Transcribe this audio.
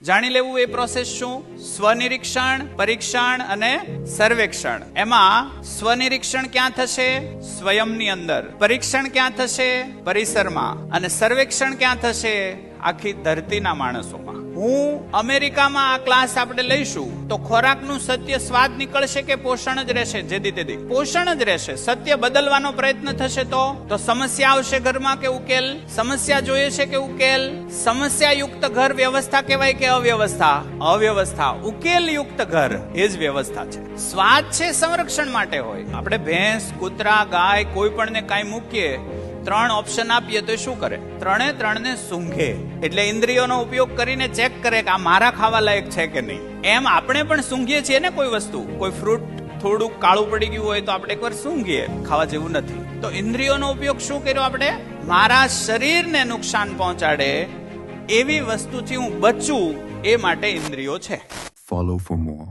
જાણી લેવું એ પ્રોસેસ શું? સ્વનિરીક્ષણ, પરીક્ષણ અને સર્વેક્ષણ. એમાં સ્વનિરીક્ષણ ક્યાં થશે? સ્વયંની અંદર. પરીક્ષણ ક્યાં થશે? પરિસરમાં. અને સર્વેક્ષણ ક્યાં થશે? આખી ધરતીના માણસોમાં. હું અમેરિકામાં આ ક્લાસ આપણે લઈશું તો ખોરાકનું સત્ય સ્વાદ નીકળશે કે પોષણ જ રહેશે? જેદી તેદી પોષણ જ રહેશે. સત્ય બદલવાનો પ્રયત્ન થશે તો સમસ્યા આવશે ઘરમાં કે ઉકેલ? સમસ્યા જોઈએ છે કે ઉકેલ? સમસ્યા યુક્ત ઘર વ્યવસ્થા કહેવાય કે અવ્યવસ્થા? અવ્યવસ્થા. ઉકેલ યુક્ત ઘર એ જ વ્યવસ્થા છે. સ્વાદ છે સંરક્ષણ માટે હોય. આપણે ભેંસ, કૂતરા, ગાય કોઈ પણ ને કાંઈ મૂકીએ, 3 ઓપ્શન આપીએ તો શું કરે? ત્રણે સૂંઘે. એટલે ઇન્દ્રિયોનો ઉપયોગ કરીને ચેક કરે કે આ મારા ખાવા લાયક છે કે નહીં. એમ આપણે પણ સૂંઘીએ છીએ ને કોઈ વસ્તુ. કોઈ ફ્રૂટ થોડું કાળું પડી ગયું હોય તો આપણે એકવાર સૂંઘીએ, ખાવા જેવું નથી. તો ઇન્દ્રિયોનો ઉપયોગ શું કર્યો આપણે? મારા શરીરને નુકસાન પહોંચાડે એવી વસ્તુથી હું બચું એ માટે ઇન્દ્રિયો છે. Follow for more.